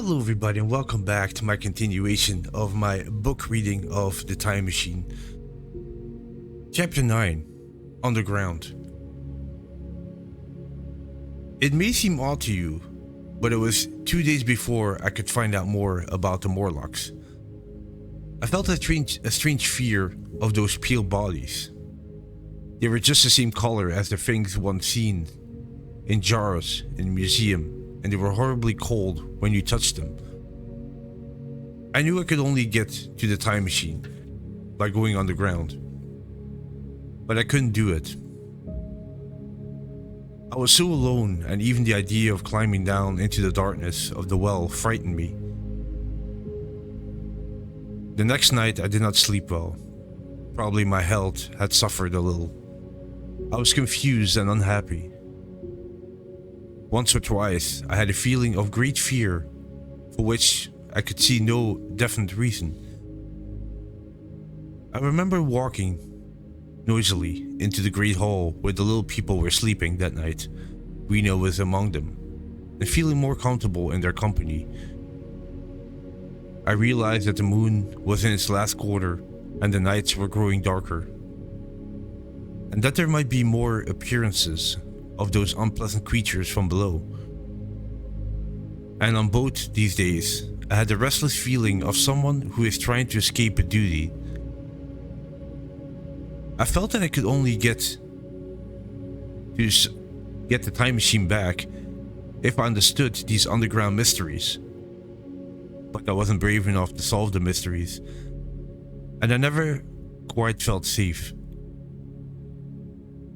Hello, everybody, and welcome back to my continuation of my book reading of The Time Machine. Chapter 9, Underground. It may seem odd to you, but it was 2 days before I could find out more about the Morlocks. I felt a strange fear of those pale bodies. They were just the same color as the things once seen in jars in a museum, and they were horribly cold when you touched them. I knew I could only get to the time machine by going underground, but I couldn't do it. I was so alone, and even the idea of climbing down into the darkness of the well frightened me. The next night I did not sleep well. Probably my health had suffered a little. I was confused and unhappy. Once or twice, I had a feeling of great fear for which I could see no definite reason. I remember walking noisily into the great hall where the little people were sleeping that night. Rena was among them, and feeling more comfortable in their company. I realized that the moon was in its last quarter and the nights were growing darker, and that there might be more appearances of those unpleasant creatures from below. And on both these days, I had the restless feeling of someone who is trying to escape a duty. I felt that I could only get the time machine back if I understood these underground mysteries. But I wasn't brave enough to solve the mysteries, and I never quite felt safe.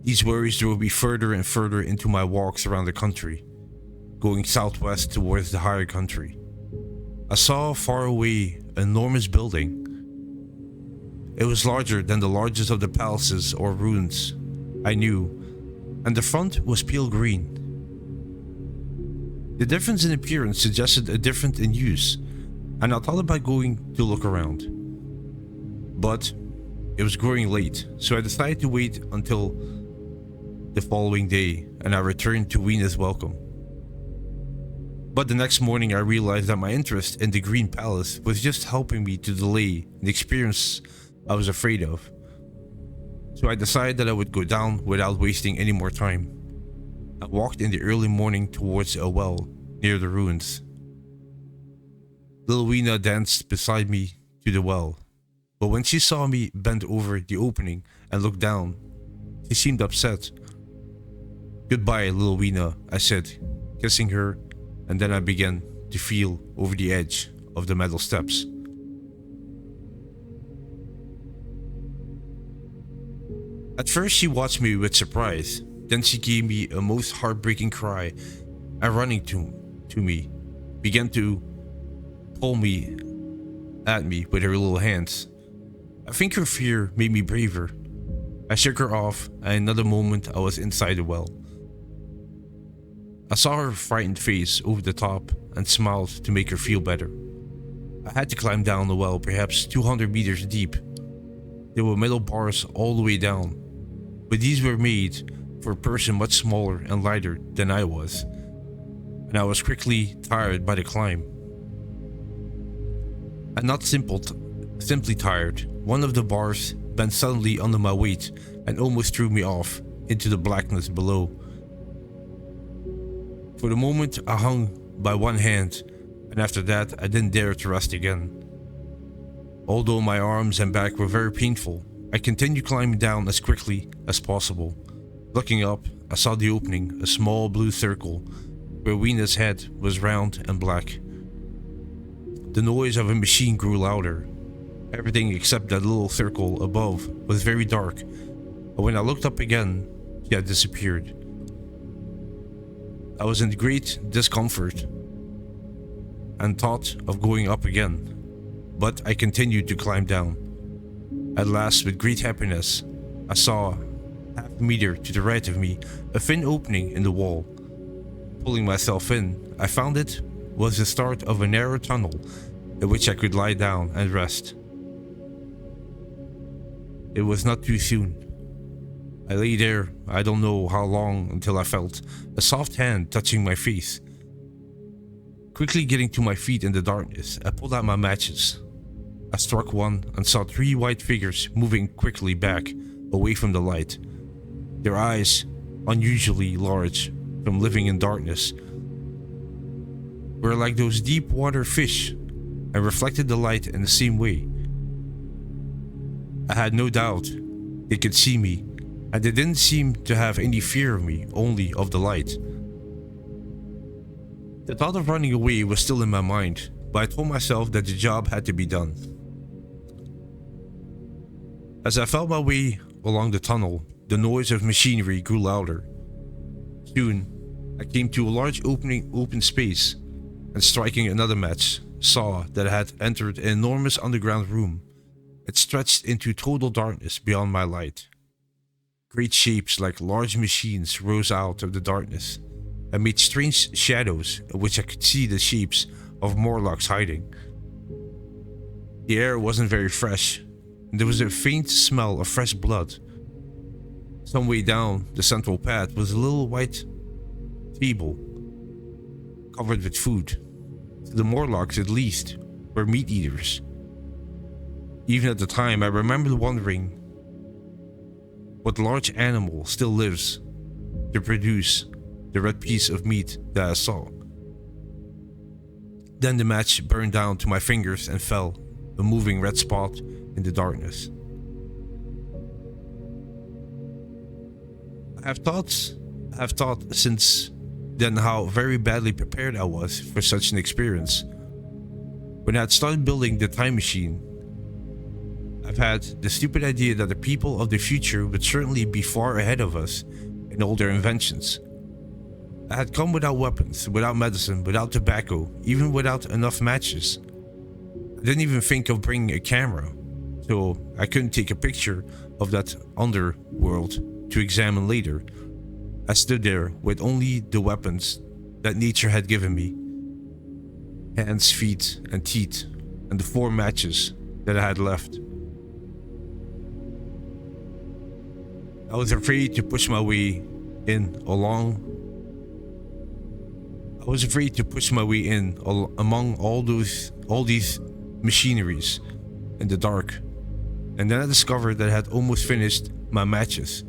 These worries drove me further and further into my walks around the country, going southwest towards the higher country. I saw far away an enormous building. It was larger than the largest of the palaces or ruins I knew, and the front was pale green. The difference in appearance suggested a difference in use, and I thought about going to look around. But it was growing late, so I decided to wait until the following day, and I returned to Rena's welcome. But the next morning I realized that my interest in the Green Palace was just helping me to delay the experience I was afraid of. So I decided that I would go down without wasting any more time. I walked in the early morning towards a well near the ruins. Little Rena danced beside me to the well, but when she saw me bend over the opening and look down, she seemed upset. "Goodbye, little Rena," I said, kissing her, and then I began to feel over the edge of the metal steps. At first she watched me with surprise, then she gave me a most heartbreaking cry, and running to me, began to pull me at me with her little hands. I think her fear made me braver. I shook her off, and in another moment I was inside the well. I saw her frightened face over the top and smiled to make her feel better. I had to climb down the well perhaps 200 meters deep. There were metal bars all the way down, but these were made for a person much smaller and lighter than I was, and I was quickly tired by the climb. And not simply tired. One of the bars bent suddenly under my weight and almost threw me off into the blackness below. For the moment I hung by one hand, and after that I didn't dare to rest again. Although my arms and back were very painful, I continued climbing down as quickly as possible. Looking up, I saw the opening, a small blue circle, where Rena's head was round and black. The noise of a machine grew louder. Everything except that little circle above was very dark, and when I looked up again, she had disappeared. I was in great discomfort and thought of going up again, but I continued to climb down. At last, with great happiness, I saw, half a meter to the right of me, a thin opening in the wall. Pulling myself in, I found it was the start of a narrow tunnel in which I could lie down and rest. It was not too soon. I lay there, I don't know how long, until I felt a soft hand touching my face. Quickly getting to my feet in the darkness, I pulled out my matches. I struck one and saw 3 white figures moving quickly back, away from the light. Their eyes, unusually large from living in darkness, were like those deep water fish and reflected the light in the same way. I had no doubt they could see me, and they didn't seem to have any fear of me, only of the light. The thought of running away was still in my mind, but I told myself that the job had to be done. As I felt my way along the tunnel, the noise of machinery grew louder. Soon, I came to a large open space, and striking another match, saw that I had entered an enormous underground room. It stretched into total darkness beyond my light. Great shapes like large machines rose out of the darkness and made strange shadows in which I could see the shapes of Morlocks hiding. The air wasn't very fresh, and there was a faint smell of fresh blood. Some way down the central path was a little white table covered with food. The Morlocks, at least, were meat eaters. Even at the time, I remember wondering what large animal still lives to produce the red piece of meat that I saw. Then the match burned down to my fingers and fell, a moving red spot in the darkness. I have thought since then how very badly prepared I was for such an experience. When I had started building the time machine, I've had the stupid idea that the people of the future would certainly be far ahead of us in all their inventions. I had come without weapons, without medicine, without tobacco, even without enough matches. I didn't even think of bringing a camera, so I couldn't take a picture of that underworld to examine later. I stood there with only the weapons that nature had given me: hands, feet, and teeth, and the 4 matches that I had left. I was afraid to push my way in among all these machineries in the dark, and then I discovered that I had almost finished my matches.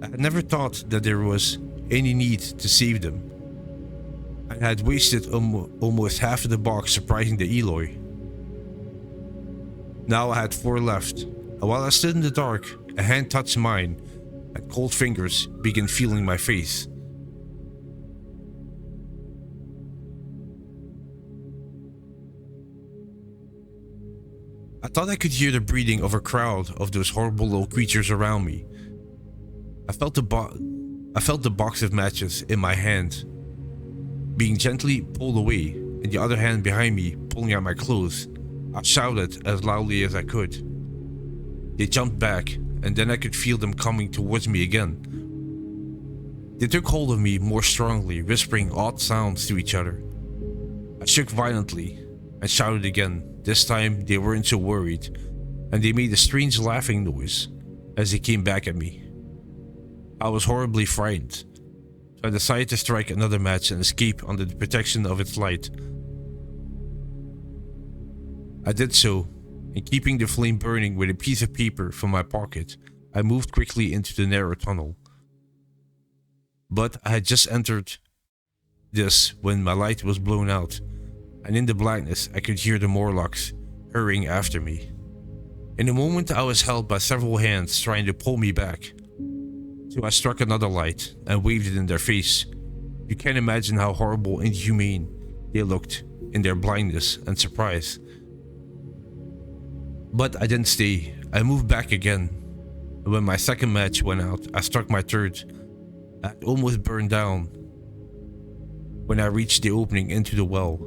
I had never thought that there was any need to save them. I had wasted almost half of the box surprising the Eloy. Now I had 4 left, and while I stood in the dark, a hand touched mine, and cold fingers began feeling my face. I thought I could hear the breathing of a crowd of those horrible little creatures around me. I felt the box of matches in my hand being gently pulled away, and the other hand behind me pulling out my clothes. I shouted as loudly as I could. They jumped back, and then I could feel them coming towards me again. They took hold of me more strongly, whispering odd sounds to each other. I shook violently and shouted again. This time they weren't so worried, and they made a strange laughing noise as they came back at me. I was horribly frightened, so I decided to strike another match and escape under the protection of its light. I did so, and keeping the flame burning with a piece of paper from my pocket, I moved quickly into the narrow tunnel. But I had just entered this when my light was blown out, and in the blackness I could hear the Morlocks hurrying after me. In a moment I was held by several hands trying to pull me back. So I struck another light and waved it in their face. You can't imagine how horrible and inhumane they looked in their blindness and surprise. But I didn't stay. I moved back again. And when my second match went out, I struck my third. I had almost burned down when I reached the opening into the well.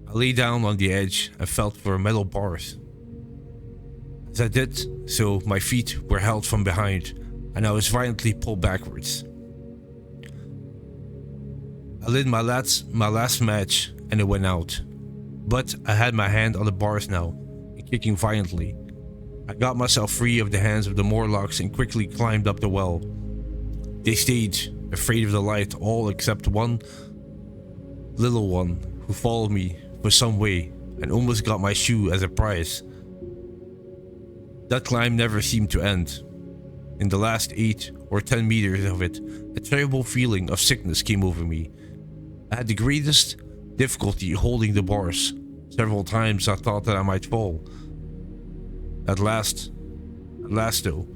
I lay down on the edge and felt for metal bars. As I did so, my feet were held from behind, and I was violently pulled backwards. I lit my last match, and it went out. But I had my hand on the bars now, and kicking violently. I got myself free of the hands of the Morlocks and quickly climbed up the well. They stayed, afraid of the light, all except one little one who followed me for some way and almost got my shoe as a prize. That climb never seemed to end. In the last 8 or 10 meters of it, a terrible feeling of sickness came over me. I had the greatest difficulty holding the bars. Several times I thought that I might fall. At last though,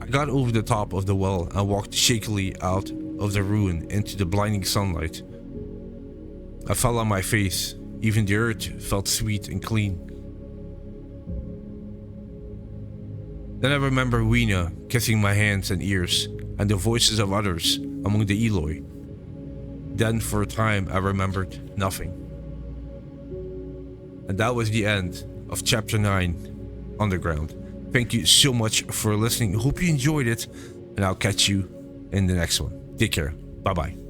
I got over the top of the well and walked shakily out of the ruin into the blinding sunlight. I fell on my face. Even the earth felt sweet and clean. Then I remember Weena kissing my hands and ears, and the voices of others among the Eloi. Then for a time I remembered nothing. And that was the end of Chapter 9, Underground. Thank you so much for listening. Hope you enjoyed it, and I'll catch you in the next one. Take care. Bye bye.